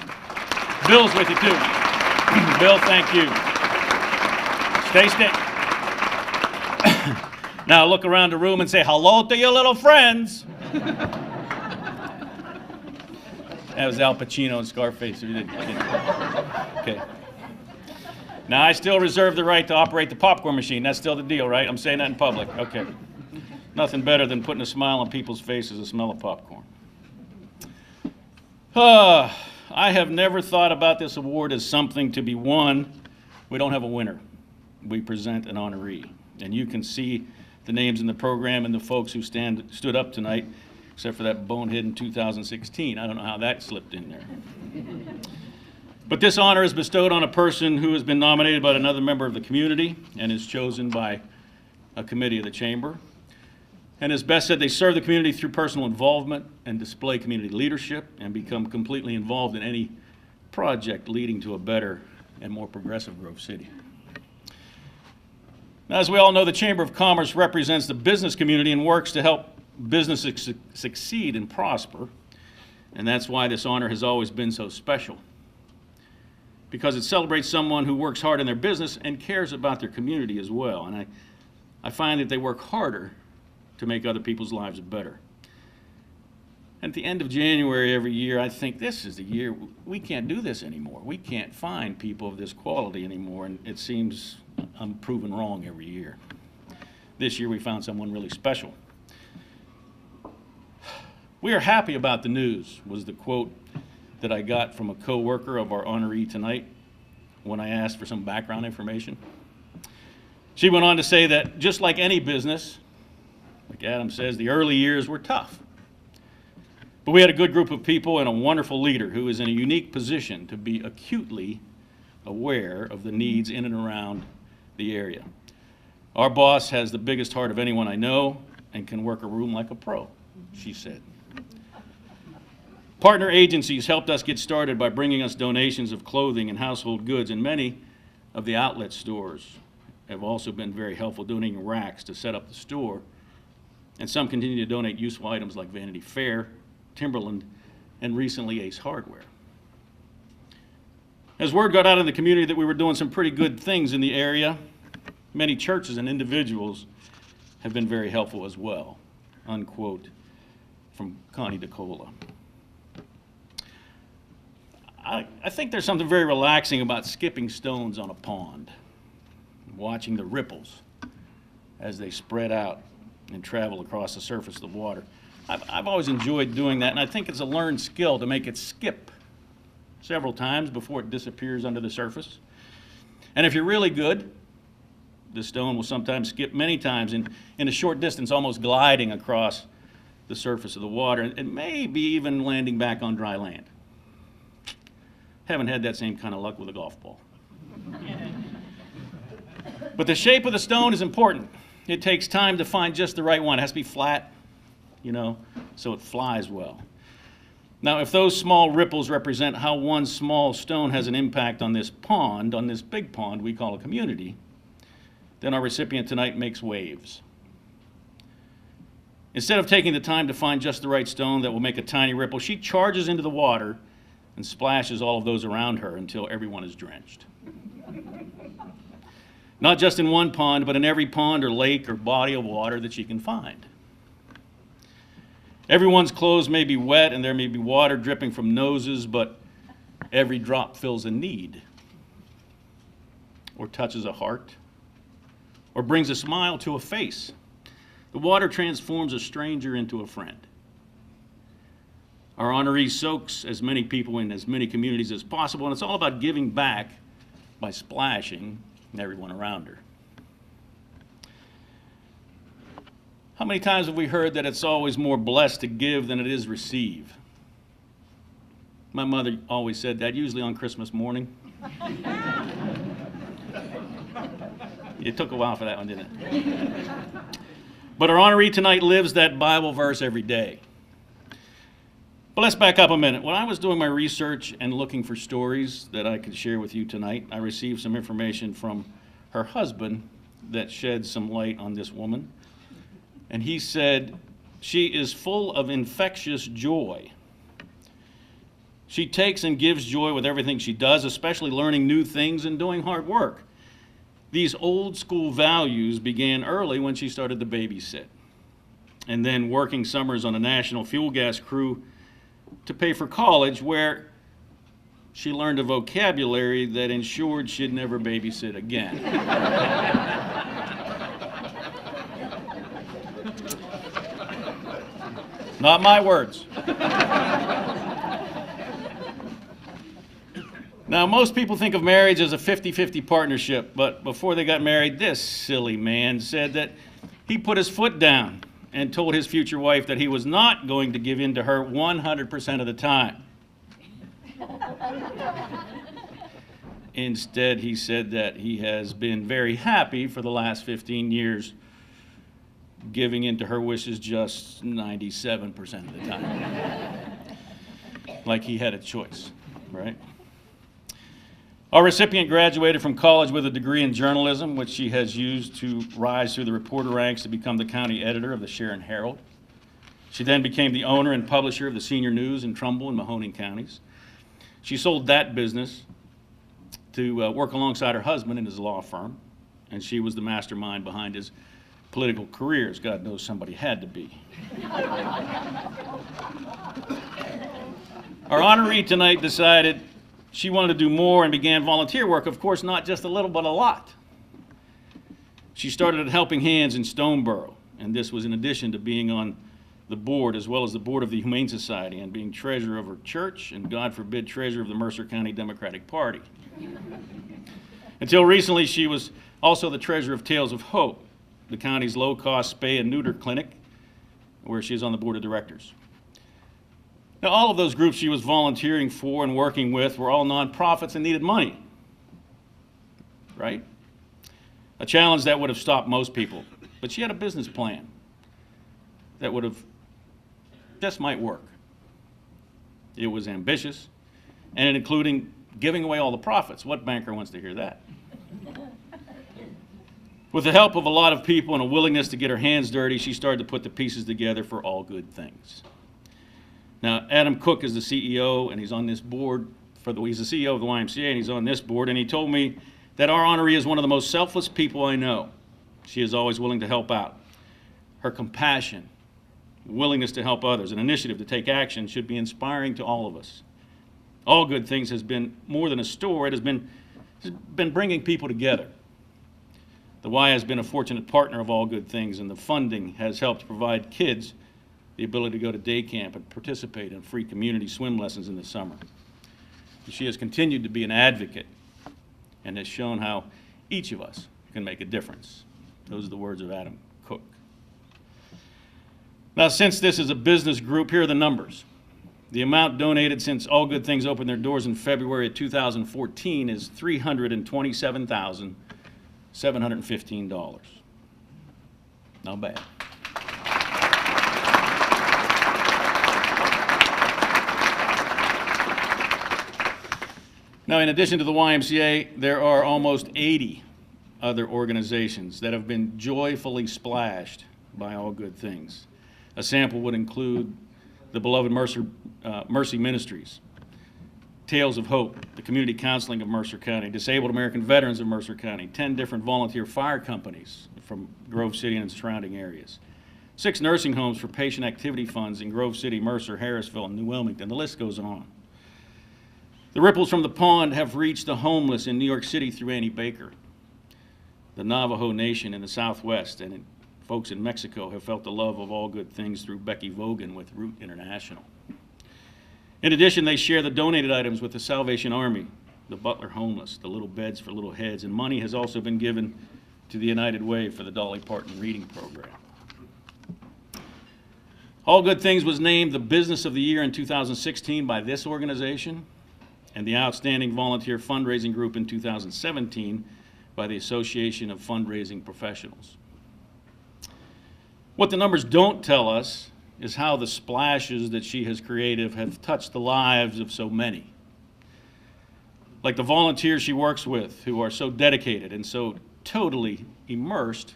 Bill's with you, too. Bill, thank you. Stay. Now look around the room and say hello to your little friends. That was Al Pacino and Scarface. Okay. Now I still reserve the right to operate the popcorn machine. That's still the deal, right? I'm saying that in public. Okay. Nothing better than putting a smile on people's faces, the smell of popcorn. I have never thought about this award as something to be won. We don't have a winner. We present an honoree. And you can see the names in the program and the folks who stood up tonight, except for that bonehead in 2016. I don't know how that slipped in there. But this honor is bestowed on a person who has been nominated by another member of the community and is chosen by a committee of the chamber. And as Beth said, they serve the community through personal involvement and display community leadership and become completely involved in any project leading to a better and more progressive Grove City. Now, as we all know, the Chamber of Commerce represents the business community and works to help businesses succeed and prosper. And that's why this honor has always been so special, because it celebrates someone who works hard in their business and cares about their community as well. And I find that they work harder to make other people's lives better. At the end of January every year, I think this is the year we can't do this anymore. We can't find people of this quality anymore, and it seems I'm proven wrong every year. This year we found someone really special. "We are happy about the news," was the quote that I got from a co-worker of our honoree tonight when I asked for some background information. She went on to say that just like any business, like Adam says, the early years were tough. But we had a good group of people and a wonderful leader who is in a unique position to be acutely aware of the needs in and around the area. "Our boss has the biggest heart of anyone I know and can work a room like a pro," she said. "Partner agencies helped us get started by bringing us donations of clothing and household goods, and many of the outlet stores have also been very helpful, donating racks to set up the store. And some continue to donate useful items like Vanity Fair, Timberland, and recently Ace Hardware." As word got out in the community that we were doing some pretty good things in the area, many churches and individuals have been very helpful as well, unquote, from Connie DeCola. I think there's something very relaxing about skipping stones on a pond, watching the ripples as they spread out and travel across the surface of the water. I've always enjoyed doing that, and I think it's a learned skill to make it skip several times before it disappears under the surface. And if you're really good, the stone will sometimes skip many times in a short distance, almost gliding across the surface of the water, and maybe even landing back on dry land. Haven't had that same kind of luck with a golf ball. But the shape of the stone is important. It takes time to find just the right one. It has to be flat, so it flies well. Now, if those small ripples represent how one small stone has an impact on this pond, on this big pond we call a community, then our recipient tonight makes waves. Instead of taking the time to find just the right stone that will make a tiny ripple, she charges into the water and splashes all of those around her until everyone is drenched. Not just in one pond, but in every pond or lake or body of water that she can find. Everyone's clothes may be wet and there may be water dripping from noses, but every drop fills a need, or touches a heart, or brings a smile to a face. The water transforms a stranger into a friend. Our honoree soaks as many people in as many communities as possible, and it's all about giving back by splashing everyone around her. How many times have we heard that it's always more blessed to give than it is receive? My mother always said that, usually on Christmas morning. It took a while for that one, didn't it? But our honoree tonight lives that Bible verse every day. But let's back up a minute. When I was doing my research and looking for stories that I could share with you tonight, I received some information from her husband that shed some light on this woman. And he said, "She is full of infectious joy. She takes and gives joy with everything she does, especially learning new things and doing hard work. These old school values began early when she started to babysit, and then working summers on a national fuel gas crew to pay for college, where she learned a vocabulary that ensured she'd never babysit again." Not my words. Now, most people think of marriage as a 50-50 partnership, but before they got married, this silly man said that he put his foot down and told his future wife that he was not going to give in to her 100% of the time. Instead, he said that he has been very happy for the last 15 years, giving in to her wishes just 97% of the time. Like he had a choice, right? Our recipient graduated from college with a degree in journalism, which she has used to rise through the reporter ranks to become the county editor of the Sharon Herald. She then became the owner and publisher of the Senior News in Trumbull and Mahoning counties. She sold that business to work alongside her husband in his law firm, and she was the mastermind behind his political careers. God knows somebody had to be. Our honoree tonight decided she wanted to do more and began volunteer work, of course, not just a little, but a lot. She started at Helping Hands in Stoneboro, and this was in addition to being on the board, as well as the board of the Humane Society, and being treasurer of her church, and God forbid, treasurer of the Mercer County Democratic Party. Until recently, she was also the treasurer of Tales of Hope, the county's low-cost spay and neuter clinic, where she is on the board of directors. Now, all of those groups she was volunteering for and working with were all nonprofits and needed money, right? A challenge that would have stopped most people. But she had a business plan that would have just might work. It was ambitious, and including giving away all the profits. What banker wants to hear that? With the help of a lot of people and a willingness to get her hands dirty, she started to put the pieces together for All Good Things. Now, Adam Cook is the CEO, and he's on this board he's the CEO of the YMCA, and he's on this board, and he told me that our honoree is one of the most selfless people I know. She is always willing to help out. Her compassion, willingness to help others, an initiative to take action should be inspiring to all of us. All Good Things has been more than a store. It has been bringing people together. The Y has been a fortunate partner of All Good Things, and the funding has helped provide kids the ability to go to day camp and participate in free community swim lessons in the summer. She has continued to be an advocate and has shown how each of us can make a difference. Those are the words of Adam Cook. Now, since this is a business group, here are the numbers. The amount donated since All Good Things opened their doors in February of 2014 is $327,715. Not bad. Now, in addition to the YMCA, there are almost 80 other organizations that have been joyfully splashed by All Good Things. A sample would include the beloved Mercy Ministries, Tales of Hope, the Community Counseling of Mercer County, Disabled American Veterans of Mercer County, 10 different volunteer fire companies from Grove City and surrounding areas, 6 nursing homes for patient activity funds in Grove City, Mercer, Harrisville, and New Wilmington. The list goes on. The ripples from the pond have reached the homeless in New York City through Annie Baker. The Navajo Nation in the Southwest and folks in Mexico have felt the love of All Good Things through Becky Vogan with Root International. In addition, they share the donated items with the Salvation Army, the Butler Homeless, the Little Beds for Little Heads, and money has also been given to the United Way for the Dolly Parton Reading Program. All Good Things was named the Business of the Year in 2016 by this organization, and the Outstanding Volunteer Fundraising Group in 2017 by the Association of Fundraising Professionals. What the numbers don't tell us is how the splashes that she has created have touched the lives of so many. Like the volunteers she works with, who are so dedicated and so totally immersed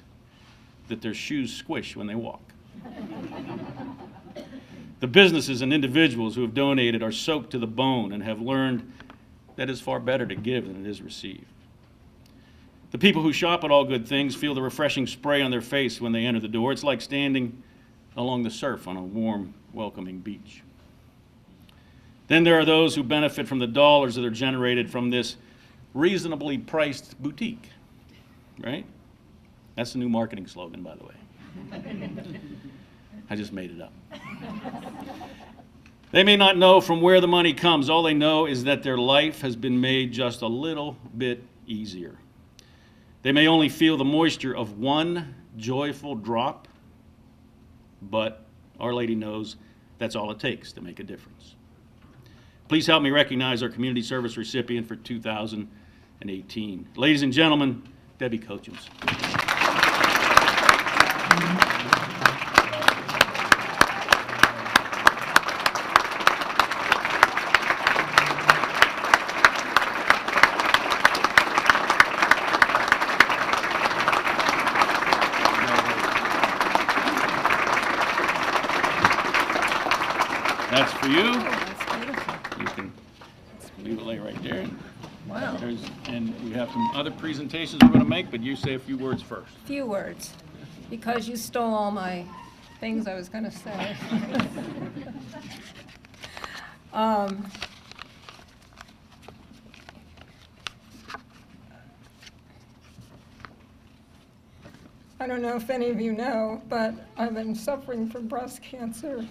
that their shoes squish when they walk. The businesses and individuals who have donated are soaked to the bone and have learned that it's far better to give than it is receive. The people who shop at All Good Things feel the refreshing spray on their face when they enter the door. It's like standing along the surf on a warm, welcoming beach. Then there are those who benefit from the dollars that are generated from this reasonably priced boutique, right? That's the new marketing slogan, by the way. I just made it up. They may not know from where the money comes. All they know is that their life has been made just a little bit easier. They may only feel the moisture of one joyful drop, but Our Lady knows that's all it takes to make a difference. Please help me recognize our community service recipient for 2018. Ladies and gentlemen, Debbie Cochins. That's for you. That's beautiful. You can leave it lay right there. Wow. And we have some other presentations we're going to make, but you say a few words first. Few words, because you stole all my things I was going to say. I don't know if any of you know, but I've been suffering from breast cancer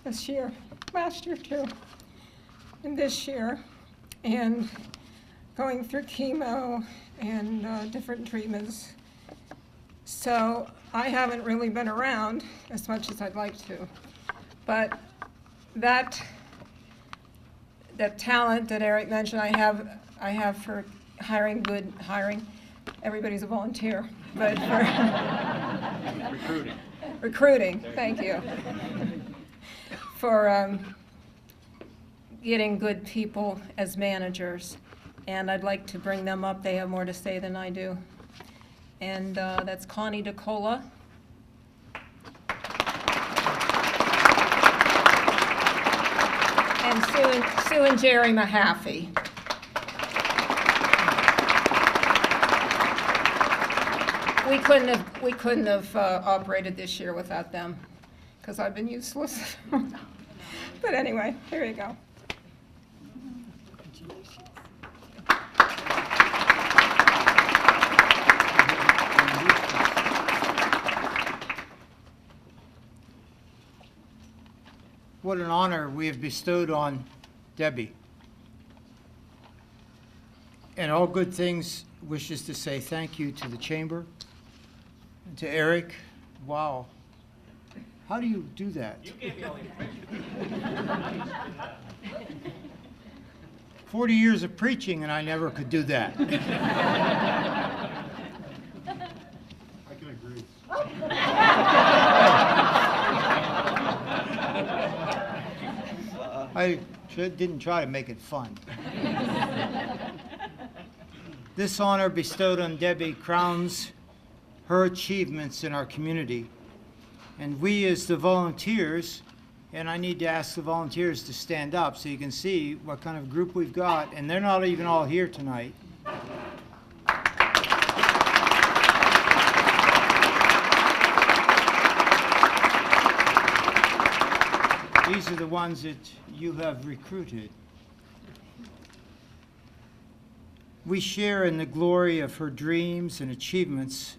this year, last year too, and this year, and going through chemo and different treatments. So I haven't really been around as much as I'd like to. But that talent that Eric mentioned, I have for hiring, everybody's a volunteer, but for recruiting, thank you. For getting good people as managers. And I'd like to bring them up. They have more to say than I do. And that's Connie DeCola. And Sue and Jerry Mahaffey. We couldn't have operated this year without them, because I've been useless. But anyway, here you go. What an honor we have bestowed on Debbie. And all good things wishes to say thank you to the Chamber, and to Eric. Wow. How do you do that? You gave me all the information. 40 years of preaching and I never could do that. I can agree. I didn't try to make it fun. This honor bestowed on Debbie crowns her achievements in our community. And we as the volunteers, and I need to ask the volunteers to stand up so you can see what kind of group we've got, and they're not even all here tonight. These are the ones that you have recruited. We share in the glory of her dreams and achievements,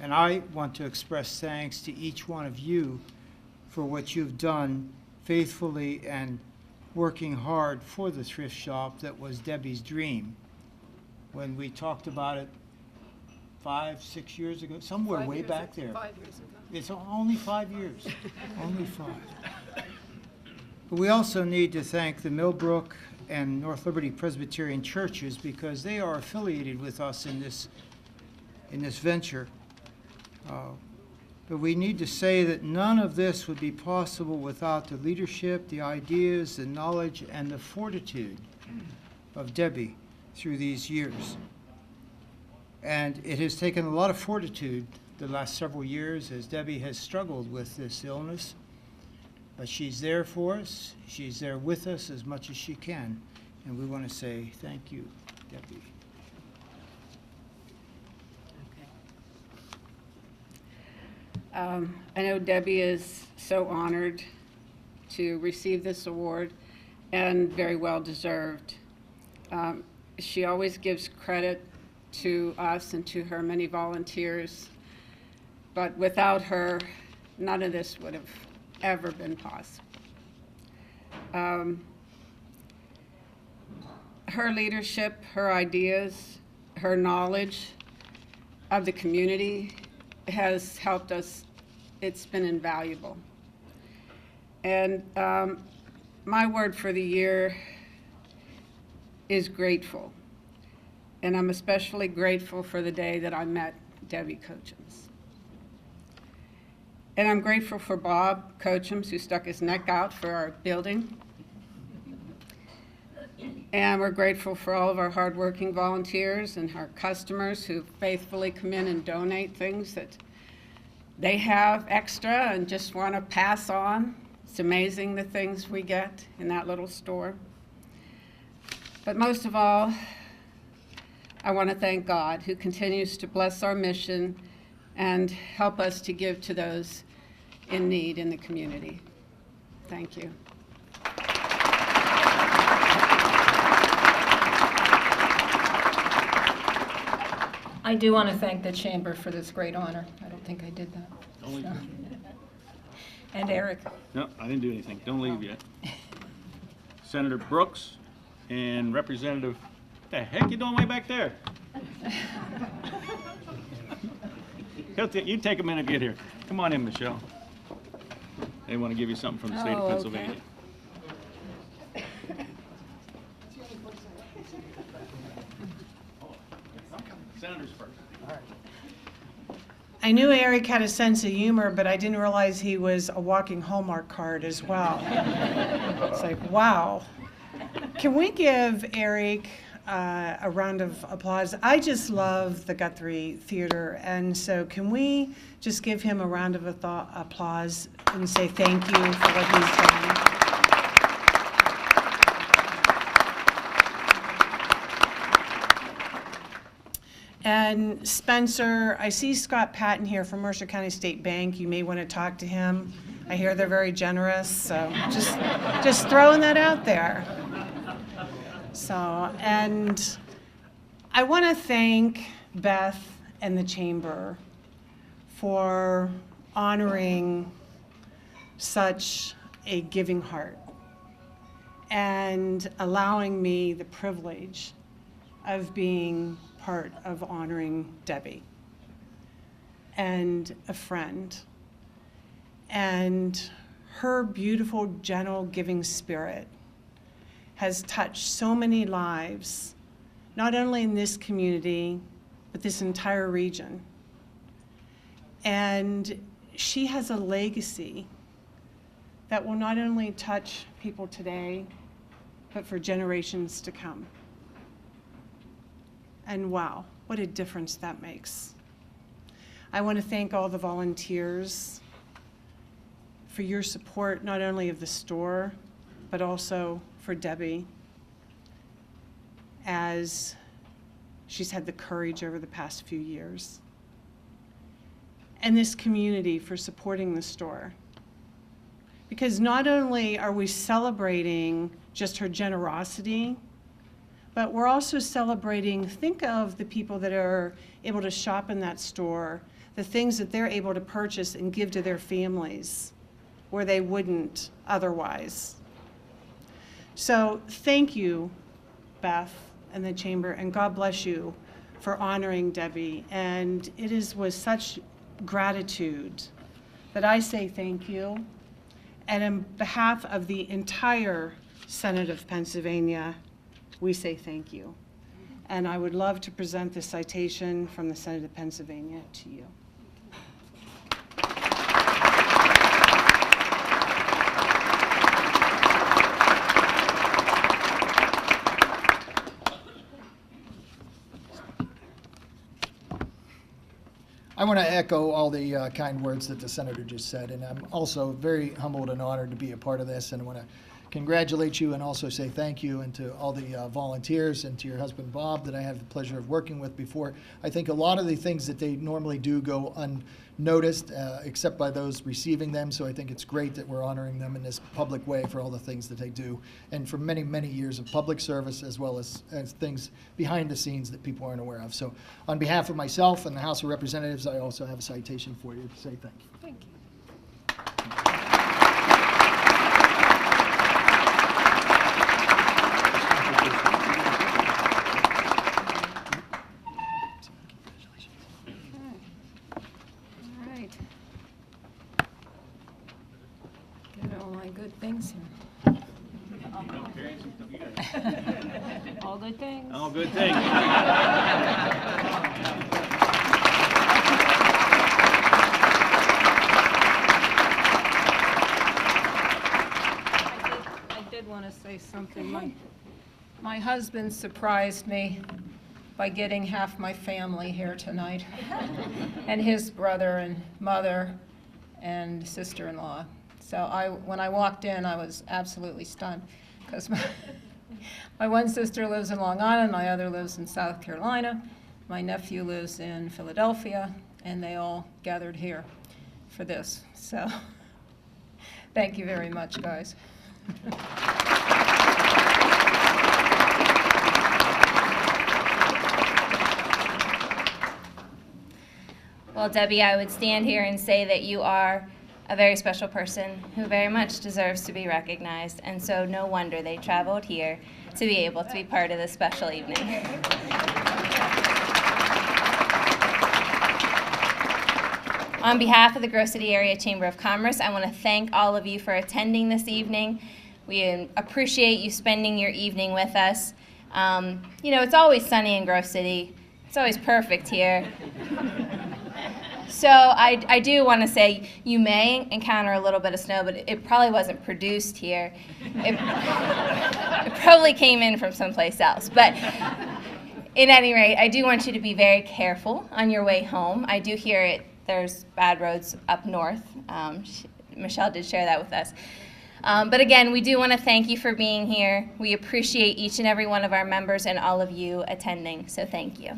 and I want to express thanks to each one of you for what you've done faithfully and working hard for the thrift shop that was Debbie's dream. When we talked about it 5, 6 years ago, somewhere way back there. 5 years ago. It's only 5 years, only 5. But we also need to thank the Millbrook and North Liberty Presbyterian churches, because they are affiliated with us in this venture. But we need to say that none of this would be possible without the leadership, the ideas, the knowledge, and the fortitude of Debbie through these years. And it has taken a lot of fortitude the last several years as Debbie has struggled with this illness. But she's there for us. She's there with us as much as she can. And we want to say thank you, Debbie. I know Debbie is so honored to receive this award, and very well deserved. She always gives credit to us and to her many volunteers, but without her, none of this would have ever been possible. Her leadership, her ideas, her knowledge of the community has helped us. It's been invaluable. And my word for the year is grateful. And I'm especially grateful for the day that I met Debbie Cochems. And I'm grateful for Bob Cochems, who stuck his neck out for our building. And we're grateful for all of our hardworking volunteers and our customers who faithfully come in and donate things that they have extra and just want to pass on. It's amazing the things we get in that little store. But most of all, I want to thank God, who continues to bless our mission and help us to give to those in need in the community. Thank you. I do want to thank the Chamber for this great honor. I don't think I did that. Don't leave. And Eric. No, I didn't do anything. Don't leave yet. Senator Brooks and Representative, what the heck you doing way back there? You take a minute to get here. Come on in, Michelle. They want to give you something from the state of Pennsylvania. Senators first. I knew Eric had a sense of humor, but I didn't realize he was a walking Hallmark card as well. It's like, wow. Can we give Eric a round of applause? I just love the Guthrie Theater, and so can we just give him a round of applause and say thank you for what he's done? And Spencer, I see Scott Patton here from Mercer County State Bank. You may want to talk to him. I hear they're very generous, so just throwing that out there. So, and I want to thank Beth and the Chamber for honoring such a giving heart and allowing me the privilege of being part of honoring Debbie and a friend. And her beautiful, gentle, giving spirit has touched so many lives, not only in this community, but this entire region. And she has a legacy that will not only touch people today, but for generations to come. And wow, what a difference that makes. I want to thank all the volunteers for your support, not only of the store, but also for Debbie, as she's had the courage over the past few years. And this community for supporting the store. Because not only are we celebrating just her generosity, but we're also celebrating, think of the people that are able to shop in that store, the things that they're able to purchase and give to their families where they wouldn't otherwise. So thank you, Beth and the Chamber, and God bless you for honoring Debbie. And it is with such gratitude that I say thank you. And on behalf of the entire Senate of Pennsylvania, we say thank you. And I would love to present the citation from the Senate of Pennsylvania to you. I want to echo all the kind words that the senator just said, and I'm also very humbled and honored to be a part of this, and I want to congratulate you and also say thank you, and to all the volunteers and to your husband Bob that I have the pleasure of working with before. I think a lot of the things that they normally do go unnoticed except by those receiving them, so I think it's great that we're honoring them in this public way for all the things that they do and for many, many years of public service, as well as things behind the scenes that people aren't aware of. So on behalf of myself and the House of Representatives, I also have a citation for you to say thank you. Thank you. good things here. All good things. All good things. I did want to say something. My husband surprised me by getting half my family here tonight, and his brother and mother and sister-in-law. So when I walked in, I was absolutely stunned, because my one sister lives in Long Island, my other lives in South Carolina, my nephew lives in Philadelphia, and they all gathered here for this. So thank you very much, guys. Well, Debbie, I would stand here and say that you are a very special person who very much deserves to be recognized, and so no wonder they traveled here to be able to be part of this special evening. On behalf of the Grove City Area Chamber of Commerce, I want to thank all of you for attending this evening. We appreciate you spending your evening with us. You know, it's always sunny in Grove City. It's always perfect here. So I do want to say you may encounter a little bit of snow, but it probably wasn't produced here. It probably came in from someplace else. But in any rate, I do want you to be very careful on your way home. I do hear there's bad roads up north. Michelle did share that with us. But again, we do want to thank you for being here. We appreciate each and every one of our members and all of you attending, so thank you.